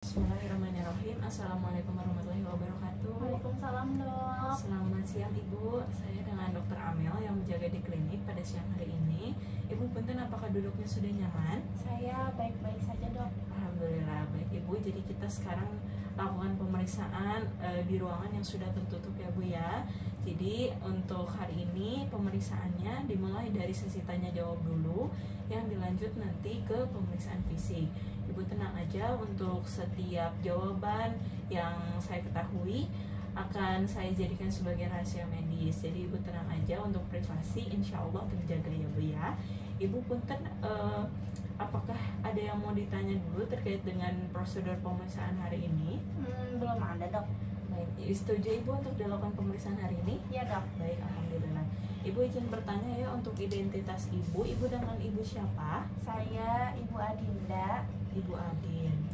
Bismillahirrahmanirrahim. Assalamualaikum warahmatullahi wabarakatuh. Waalaikumsalam, Dok. Selamat siang Ibu. Saya dengan Dr. Amel yang menjaga di klinik pada siang hari ini. Ibu punten, apakah duduknya sudah nyaman? Saya baik-baik saja, Dok. Alhamdulillah baik Ibu. Jadi kita sekarang lakukan pemeriksaan di ruangan yang sudah tertutup ya Bu ya. Jadi untuk hari ini pemeriksaannya dimulai dari sesi tanya jawab dulu, yang dilanjut nanti ke pemeriksaan fisik. Ibu tenang aja, untuk setiap jawaban yang saya ketahui akan saya jadikan sebagai rahasia medis. Jadi Ibu tenang aja, untuk privasi insya Allah terjaga ya Bu ya. Ibu punten, apakah ada yang mau ditanya dulu terkait dengan prosedur pemeriksaan hari ini? Belum ada, Dok. Baik, setuju Ibu untuk dilakukan pemeriksaan hari ini? Iya, Dok. Baik, alhamdulillah. Ibu izin bertanya ya, untuk identitas Ibu dengan Ibu siapa? Saya Ibu Adinda. Ibu Adin.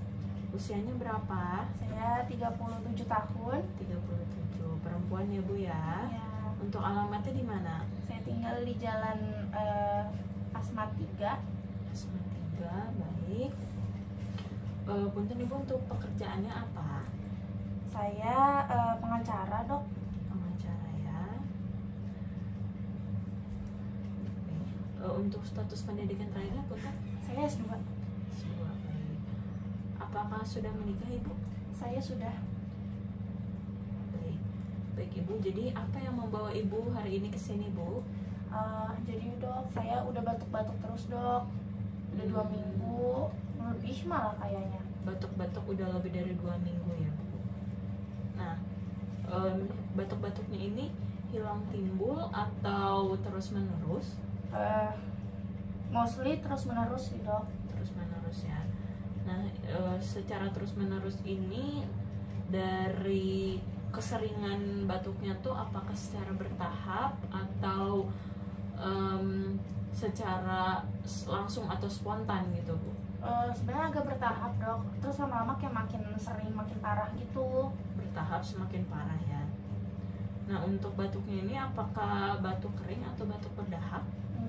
Usianya berapa? Saya 37 tahun. 37. Perempuan ya Bu ya. Ya, Untuk alamatnya di mana? saya tinggal di Jalan Asma 3. Asma 3, baik. Punten Ibu, untuk pekerjaannya apa? Saya pengacara, Dok. Pengacara ya. Untuk status pendidikan terakhirnya Punten? Saya S2. Semua baik. Apakah sudah menikah Ibu? Saya sudah. Baik. Baik Ibu, jadi apa yang membawa Ibu hari ini ke sini Bu? Jadi, Dok, saya udah batuk-batuk terus, Dok. Udah 2 minggu, lebih malah kayaknya. Batuk-batuk udah lebih dari 2 minggu ya Bu. Nah, batuk-batuknya ini hilang timbul atau terus menerus? Mostly terus-menerus sih, Dok. Terus menerus ya. Nah, secara terus menerus ini dari keseringan batuknya tuh apakah secara bertahap atau secara langsung atau spontan gitu Bu? Sebenarnya agak bertahap, Dok. Terus lama-lama kayak makin sering, makin parah gitu. Bertahap semakin parah ya. Nah, untuk batuknya ini apakah batuk kering atau batuk berdahak?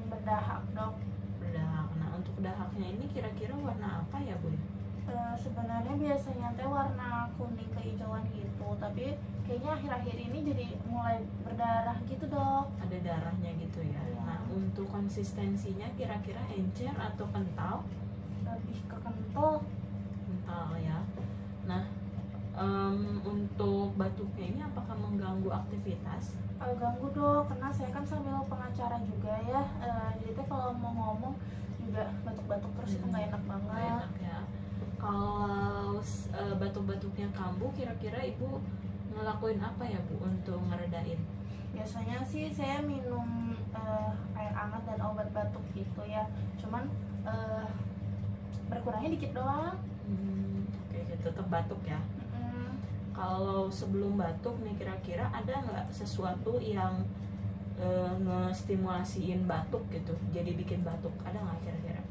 Berdahak, Dok. Berdahak. Nah, untuk dahaknya ini kira-kira warna apa ya Bu? Sebenarnya biasanya teh warna kuning kehijauan gitu, tapi kayaknya akhir-akhir ini jadi mulai berdarah gitu, Dok. Ada darahnya gitu ya. Iya. Nah, untuk konsistensinya kira-kira encer atau kental? Lebih ke kental. Kental ya. Nah, untuk batuknya ini apakah mengganggu aktivitas? Ganggu, Dok, karena saya kan sambil pengacara juga ya. Jadi teh kalau mau ngomong juga batuk-batuk terus itu nggak enak Nggak banget. enak ya. Kalau batuk-batuknya kambuh, kira-kira Ibu ngelakuin apa ya Bu untuk ngeredain? Biasanya sih saya minum air hangat dan obat batuk gitu ya. Cuman berkurangnya dikit doang. Oke, tetap batuk ya. Mm-mm. Kalau sebelum batuk nih, kira-kira ada nggak sesuatu yang ngestimulasiin batuk gitu, jadi bikin batuk? Ada nggak kira-kira?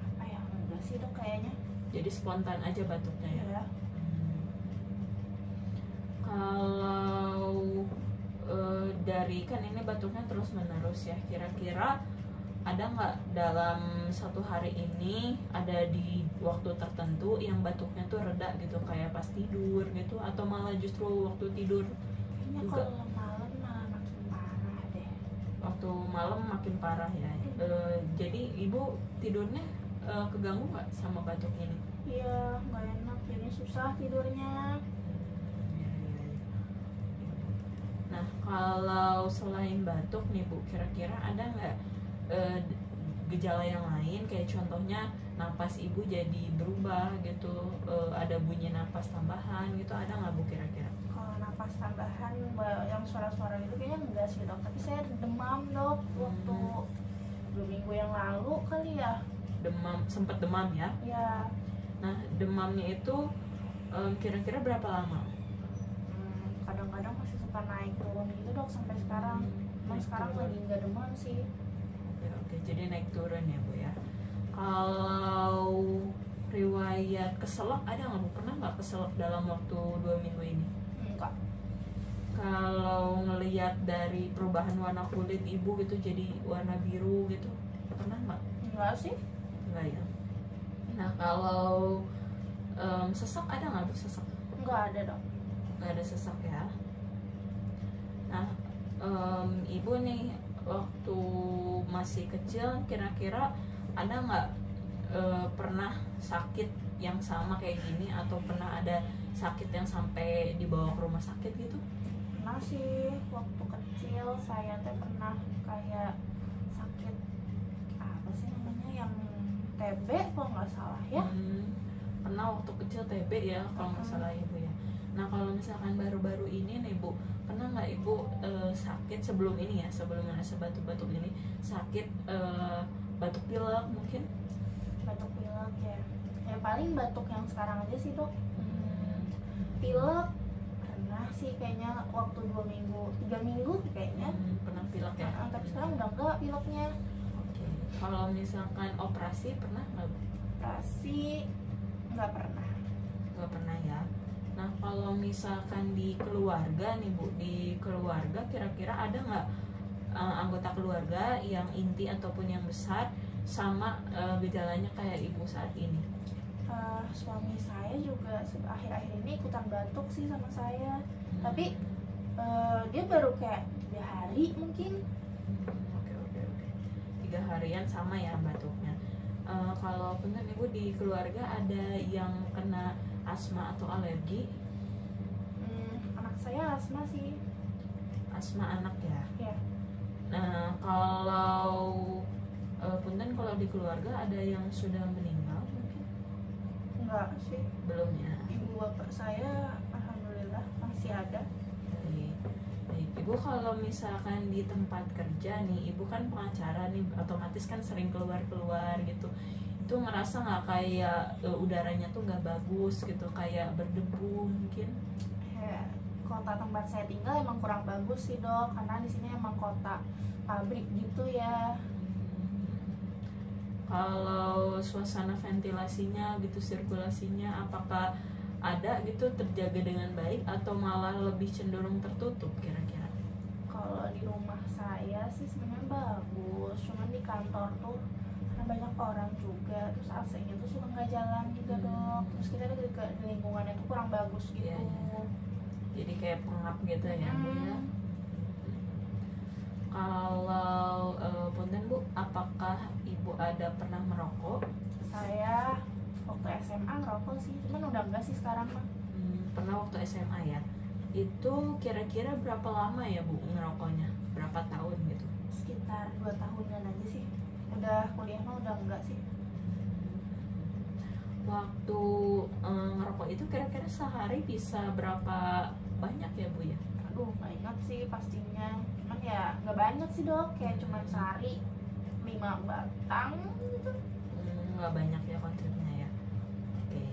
Apa ya, enggak sih, Dok, kayaknya. Jadi spontan aja batuknya ya. Ya. Kalau dari kan ini batuknya terus menerus ya, kira-kira ada nggak dalam satu hari ini, ada di waktu tertentu yang batuknya tuh reda gitu, kayak pas tidur gitu, atau malah justru waktu tidur Kayaknya juga? kalau malam malah makin parah deh. Waktu malam makin parah ya. Jadi Ibu tidurnya keganggu nggak sama batuk ini? Iya, nggak enak, jadi susah tidurnya. Ya, ya, ya. Nah, kalau selain batuk nih Bu, kira-kira ada nggak gejala yang lain, kayak contohnya napas Ibu jadi berubah gitu, ada bunyi napas tambahan gitu, ada nggak Bu kira-kira? Kalau napas tambahan yang suara-suara itu kayaknya enggak sih, Dok. Tapi saya demam, Dok, waktu 2 minggu yang lalu kali ya. Demam, sempet demam ya? Ya, Nah, demamnya itu kira-kira berapa lama? kadang-kadang masih suka naik turun gitu, Dok, sampai sekarang. Emang Naik sekarang turun. lagi nggak demam sih. Oke, jadi naik turun ya Bu ya. Kalau riwayat keselak ada nggak Bu? Pernah nggak keselak dalam waktu 2 minggu ini? Enggak. Kalau ngelihat dari perubahan warna kulit Ibu gitu jadi warna biru gitu, pernah nggak? Enggak sih. Enggak ya. Nah, kalau Sesak ada nggak bu, sesak? Nggak ada dok. Nggak ada sesak ya. Nah, ibu nih waktu masih kecil kira-kira ada nggak pernah sakit yang sama kayak gini, atau pernah ada sakit yang sampai dibawa ke rumah sakit gitu? Pernah sih, waktu kecil saya teh pernah kayak sakit apa sih namanya, yang TB kalau nggak salah ya. Pernah waktu kecil TB ya kalau nggak salah ibu ya. Nah kalau misalkan baru-baru ini nih bu, pernah nggak ibu sakit sebelum ini ya, sebelum merasa batuk-batuk ini sakit batuk pilek mungkin? Batuk pilek ya, ya paling batuk yang sekarang aja sih dok. Pilek pernah sih kayaknya waktu 2 minggu 3 minggu kayaknya. Pernah pilek ya. Tapi sekarang udah enggak pileknya. Oke. Kalau misalkan operasi pernah nggak bu? Operasi nggak pernah. Nggak pernah ya. Nah kalau misalkan di keluarga nih bu, di keluarga kira-kira ada nggak anggota keluarga yang inti ataupun yang besar sama gejalanya kayak ibu saat ini? Suami saya juga akhir-akhir ini ikutan batuk sih sama saya. Tapi dia baru kayak 3 hari mungkin. Oke. 3 harian sama ya batuknya. Kalau benar ibu di keluarga ada yang kena asma atau alergi? Anak saya asma sih. Asma anak ya. Ya. Nah kalau punten kalau di keluarga ada yang sudah meninggal mungkin? Enggak sih. Belum ya. Ibu bapak saya alhamdulillah masih ada. Baik. Ibu kalau misalkan di tempat kerja nih, ibu kan pengacara nih, otomatis kan sering keluar gitu. Itu ngerasa nggak kayak udaranya tuh nggak bagus gitu, kayak berdebu mungkin? Ya, kota tempat saya tinggal emang kurang bagus sih dok, karena di sini emang kota pabrik gitu ya. Kalau suasana ventilasinya gitu, sirkulasinya apakah ada gitu, terjaga dengan baik atau malah lebih cenderung tertutup kira-kira? Kalau di rumah saya sih sebenarnya bagus, cuman di kantor tuh karena banyak orang juga, terus AC-nya tuh suka nggak jalan juga dok. Terus kita di lingkungannya tuh kurang bagus gitu. Iya. Jadi kayak pengap gitu ya bu ya. Kalau punten bu, apakah ibu ada pernah merokok? Saya waktu SMA ngerokok sih, cuman udah enggak sih sekarang mah. Pernah waktu SMA ya. Itu kira-kira berapa lama ya bu ngerokoknya? Berapa tahun gitu? Sekitar 2 tahunan aja sih. Udah kuliah mah udah enggak sih. Waktu ngerokok itu kira-kira sehari bisa berapa banyak ya bu ya? Aduh nggak ingat sih pastinya, cuman ya nggak banyak sih dok, kayak cuman sehari 5 batang gitu. Nggak banyak ya konsepnya ya. Oke.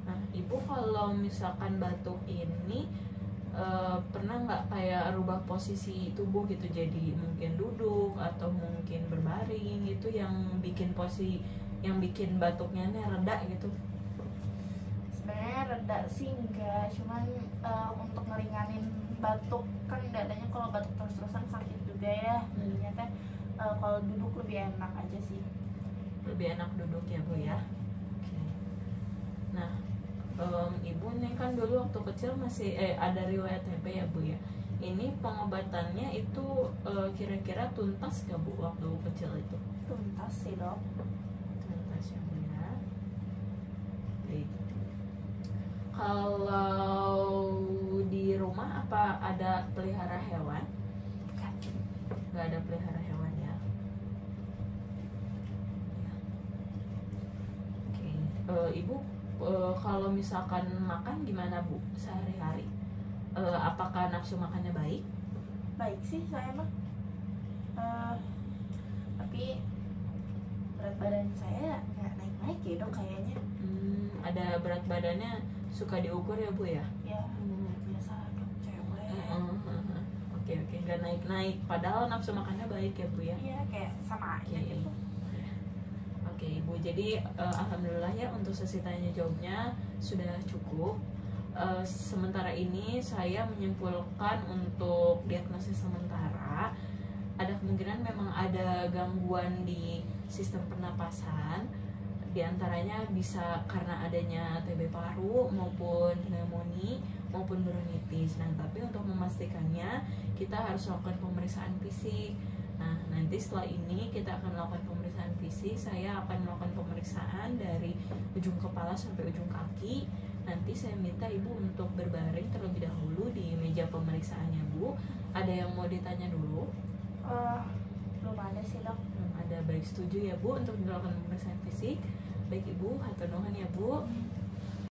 Nah ibu kalau misalkan batuk ini pernah nggak kayak rubah posisi tubuh gitu, jadi mungkin duduk atau mungkin berbaring gitu, yang bikin batuknya nih reda gitu? Sebenarnya reda sih enggak, cuman untuk ngeringanin batuk kan dadanya kalau batuk terus-terusan sakit juga ya. Jadinya teh kalau duduk lebih enak aja sih. Lebih enak duduk ya bu ya. Oke. Nah ibu nih kan dulu waktu kecil masih ada riwayat TB ya bu ya. Ini pengobatannya itu kira-kira tuntas gak bu waktu kecil itu? Tuntas sih dok. Tuntas ya bu ya. Baik. Kalau di rumah apa ada pelihara hewan? Gak ada pelihara hewan ya. Oke. Ibu kalau misalkan makan gimana bu sehari-hari? Apakah nafsu makannya baik? Baik sih saya mah. Tapi berat badan saya nggak naik-naik ya dok kayaknya. Ada berat badannya suka diukur ya bu ya? Ya biasa dok cewek. Oke, nggak naik-naik. Padahal nafsu makannya baik ya bu ya? Iya kayak sama aja Oke. gitu. Oke ibu, jadi alhamdulillah ya untuk sesi tanya jawabnya sudah cukup. Sementara ini saya menyimpulkan untuk diagnosis sementara ada kemungkinan memang ada gangguan di sistem pernapasan, Di antaranya bisa karena adanya TB paru maupun pneumonia maupun bronkitis. Nah, tapi untuk memastikannya kita harus lakukan pemeriksaan fisik. Nah, nanti setelah ini kita akan melakukan pemeriksaan fisik. Saya akan melakukan pemeriksaan dari ujung kepala sampai ujung kaki. Nanti saya minta Ibu untuk berbaring terlebih dahulu di meja pemeriksaannya, Bu. Ada yang mau ditanya dulu? Belum ada sih, Dok. Belum ada. Baik, setuju ya Bu untuk dilakukan pemeriksaan fisik. Baik Ibu, hatur nuhun ya Bu.